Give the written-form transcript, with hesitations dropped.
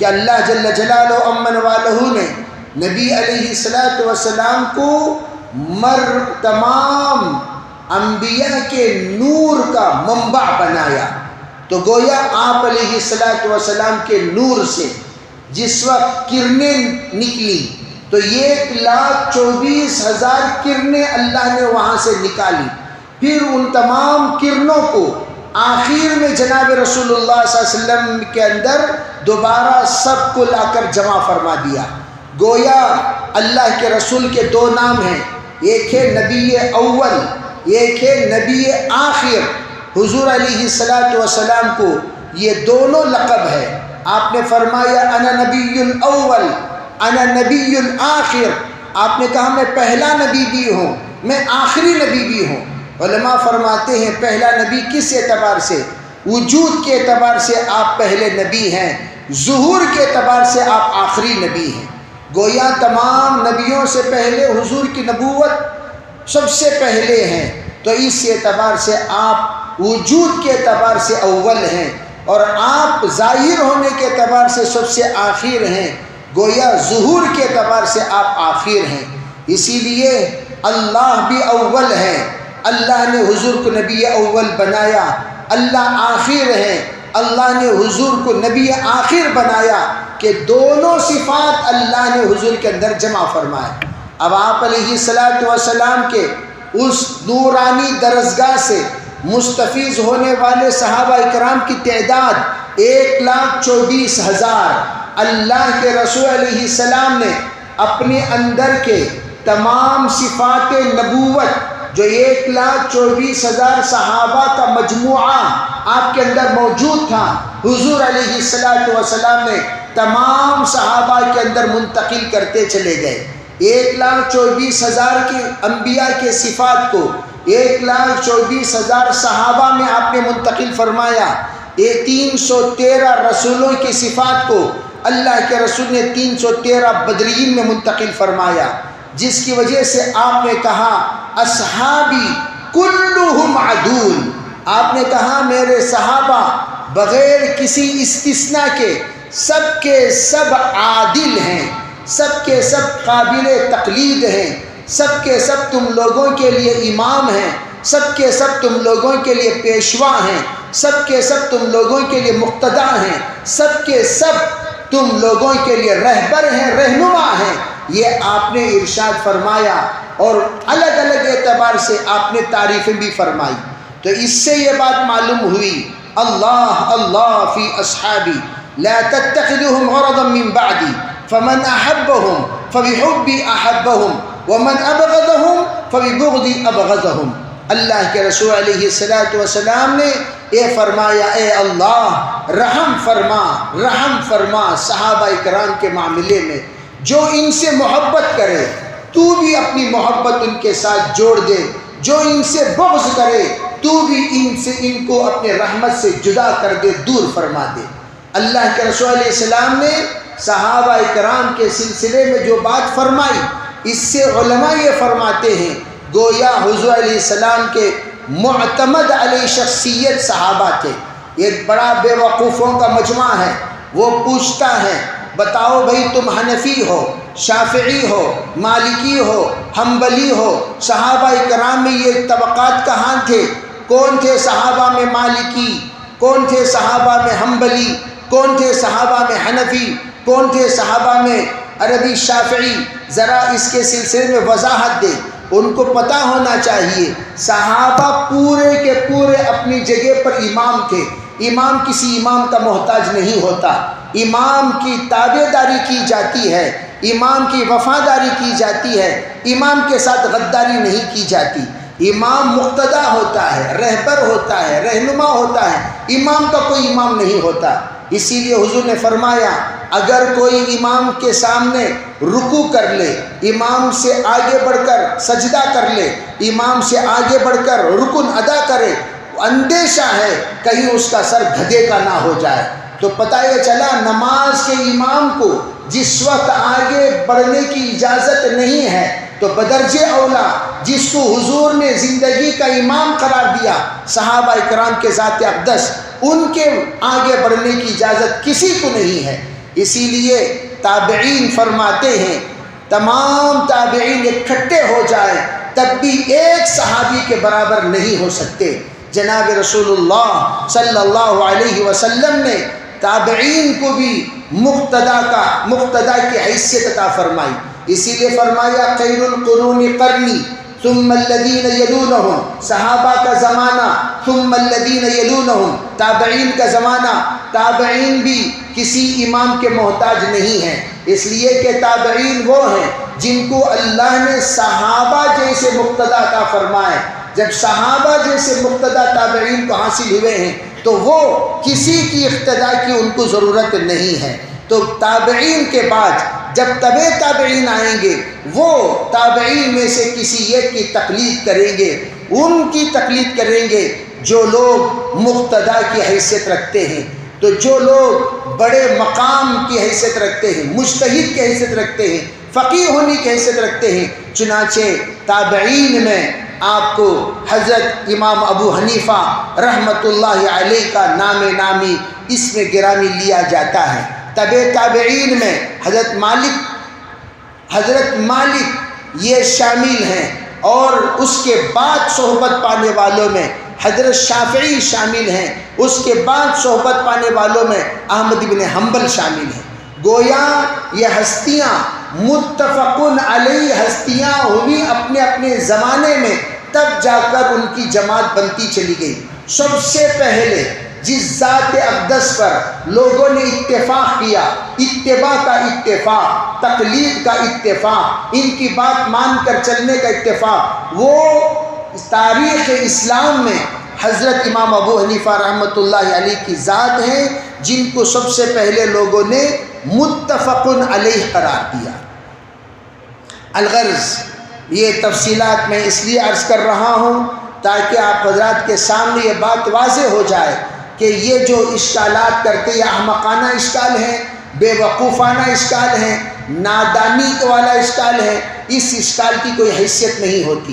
کہ اللہ جل جلالہ و امن والہ نے نبی علیہ السلام کو تمام انبیاء کے نور کا منبع بنایا. تو گویا آپ علیہ السلام کے نور سے جس وقت کرنیں نکلی تو 1,24,000 کرنیں اللہ نے وہاں سے نکالی. پھر ان تمام کرنوں کو آخر میں جناب رسول اللہ صلی اللہ علیہ وسلم کے اندر دوبارہ سب کو لا کر جمع فرما دیا. گویا اللہ کے رسول کے 2 نام ہیں، ایک ہے نبی اول، ایک ہے نبی آخر. حضور علیہ السلام کو یہ دونوں لقب ہے. آپ نے فرمایا انا نبی الاول انا نبی الاخر. آپ نے کہا میں پہلا نبی بھی ہوں، میں آخری نبی بھی ہوں. علماء فرماتے ہیں پہلا نبی کس اعتبار سے؟ وجود کے اعتبار سے آپ پہلے نبی ہیں، ظہور کے اعتبار سے آپ آخری نبی ہیں. گویا تمام نبیوں سے پہلے حضور کی نبوت سب سے پہلے ہیں. تو اس اعتبار سے آپ وجود کے اعتبار سے اول ہیں اور آپ ظاہر ہونے کے اعتبار سے سب سے آخر ہیں. گویا ظہور کے اعتبار سے آپ آخر ہیں. اسی لیے اللہ بھی اول ہے، اللہ نے حضور کو نبی اول بنایا. اللہ آخر ہے، اللہ نے حضور کو نبی آخر بنایا کہ دونوں صفات اللہ نے حضور کے اندر جمع فرمائے. اب آپ علیہ السلام کے اس نورانی درسگاہ سے مستفیض ہونے والے صحابہ اکرام کی تعداد 1,24,000. اللہ کے رسول علیہ السلام نے اپنے اندر کے تمام صفات نبوت جو 1,24,000 صحابہ کا مجموعہ آپ کے اندر موجود تھا، حضور علیہ السلام نے تمام صحابہ کے اندر منتقل کرتے چلے گئے. 1,24,000 کے انبیاء کے صفات کو 1,24,000 صحابہ میں آپ نے منتقل فرمایا. 313 رسولوں کی صفات کو اللہ کے رسول نے 313 بدرین میں منتقل فرمایا، جس کی وجہ سے آپ نے کہا اصحابی کلہم عدول. آپ نے کہا میرے صحابہ بغیر کسی استثناء کے سب عادل ہیں، سب کے سب قابل تقلید ہیں، سب کے سب تم لوگوں کے لیے امام ہیں، سب کے سب تم لوگوں کے لیے پیشوا ہیں، سب کے سب تم لوگوں کے لیے مقتدا ہیں، سب کے سب تم لوگوں کے لیے رہبر ہیں، رہنما ہیں. یہ آپ نے ارشاد فرمایا اور الگ الگ اعتبار سے آپ نے تعریفیں بھی فرمائی. تو اس سے یہ بات معلوم ہوئی اللہ اللہ فی اصحابی لا تتخذوهم غرضا من بعدی فمن احبهم فبحبی احبهم ومن ابغضهم فببغضی ابغضهم. اللہ کے رسول علیہ السلام نے یہ فرمایا اے اللہ رحم فرما صحابہ اکرام کے معاملے میں، جو ان سے محبت کرے تو بھی اپنی محبت ان کے ساتھ جوڑ دے، جو ان سے بغض کرے تو بھی ان کو اپنے رحمت سے جدا کر دے، دور فرما دے. اللہ کے رسول علیہ السلام نے صحابہ اکرام کے سلسلے میں جو بات فرمائی، اس سے علماء یہ فرماتے ہیں گویا حضور علیہ السلام کے معتمد علیہ شخصیت صحابہ تھے. ایک بڑا بے وقوفوں کا مجمع ہے، وہ پوچھتا ہے بتاؤ بھائی تم حنفی ہو، شافعی ہو، مالکی ہو، حنبلی ہو، صحابہ اکرام میں یہ طبقات کہاں تھے؟ کون تھے صحابہ میں مالکی، کون تھے صحابہ میں حنبلی، کون تھے صحابہ میں حنفی، کون تھے صحابہ میں عربی شافعی؟ ذرا اس کے سلسلے میں وضاحت دے. ان کو پتہ ہونا چاہیے صحابہ پورے کے پورے اپنی جگہ پر امام تھے. امام کسی امام کا محتاج نہیں ہوتا، امام کی تابع داری کی جاتی ہے، امام کی وفاداری کی جاتی ہے، امام کے ساتھ غداری نہیں کی جاتی. امام مقتدا ہوتا ہے، رہبر ہوتا ہے، رہنما ہوتا ہے، امام کا کوئی امام نہیں ہوتا. اسی لیے حضور نے فرمایا اگر کوئی امام کے سامنے رکوع کر لے، امام سے آگے بڑھ کر سجدہ کر لے، امام سے آگے بڑھ کر رکن ادا کرے، اندیشہ ہے کہیں اس کا سر گدھے کا نہ ہو جائے. تو پتہ یہ چلا نماز کے امام کو جس وقت آگے بڑھنے کی اجازت نہیں ہے تو بدرجہ اولا جس کو حضور نے زندگی کا امام قرار دیا صحابہ اکرام کے ذات اقدس، ان کے آگے بڑھنے کی اجازت کسی کو نہیں ہے. اسی لیے تابعین فرماتے ہیں تمام تابعین اکٹھے ہو جائیں تب بھی ایک صحابی کے برابر نہیں ہو سکتے۔ جناب رسول اللہ صلی اللہ علیہ وسلم نے تابعین کو بھی مقتدا کی حیثیت عطا فرمائی، اسی لیے فرمایا خیر القرون قرنی ثم الذین یلونہم، صحابہ کا زمانہ ثم الذین یلونہم، تابعین کا زمانہ۔ تابعین بھی کسی امام کے محتاج نہیں ہیں، اس لیے کہ تابعین وہ ہیں جن کو اللہ نے صحابہ جیسے مقتدا عطا فرمائے۔ جب صحابہ جیسے مقتدا تابعین کو حاصل ہوئے ہیں تو وہ کسی کی اقتداء کی ان کو ضرورت نہیں ہے۔ تو تابعین کے بعد جب تبع تابعین آئیں گے وہ تابعین میں سے کسی ایک کی تقلید کریں گے، ان کی تقلید کریں گے جو لوگ مقتدا کی حیثیت رکھتے ہیں، تو جو لوگ بڑے مقام کی حیثیت رکھتے ہیں، مجتہد کی حیثیت رکھتے ہیں، فقیہ ہونے کی حیثیت رکھتے ہیں۔ چنانچہ تابعین میں آپ کو حضرت امام ابو حنیفہ رحمۃ اللہ علیہ کا نام نامی اسم گرامی لیا جاتا ہے۔ تبع تابعین میں حضرت مالک یہ شامل ہیں، اور اس کے بعد صحبت پانے والوں میں حضرت شافعی شامل ہیں، اس کے بعد صحبت پانے والوں میں احمد بن حنبل شامل ہیں۔ گویا یہ ہستیاں متفقن علیہ ہستیاں ہوئی اپنے اپنے زمانے میں، تب جا کر ان کی جماعت بنتی چلی گئی۔ سب سے پہلے جس ذات اقدس پر لوگوں نے اتفاق کیا، اتباع کا اتفاق، تقلید کا اتفاق، ان کی بات مان کر چلنے کا اتفاق، وہ تاریخ اسلام میں حضرت امام ابو حنیفہ رحمۃ اللہ علیہ کی ذات ہیں، جن کو سب سے پہلے لوگوں نے متفقن علیہ قرار دیا۔ الغرض یہ تفصیلات میں اس لیے عرض کر رہا ہوں تاکہ آپ حضرات کے سامنے یہ بات واضح ہو جائے کہ یہ جو اشکالات کرتے یہ احمقانہ اشکال ہیں، بے وقوفانہ اشکال ہیں، نادانی والا اشکال ہے، اس اشکال کی کوئی حیثیت نہیں ہوتی۔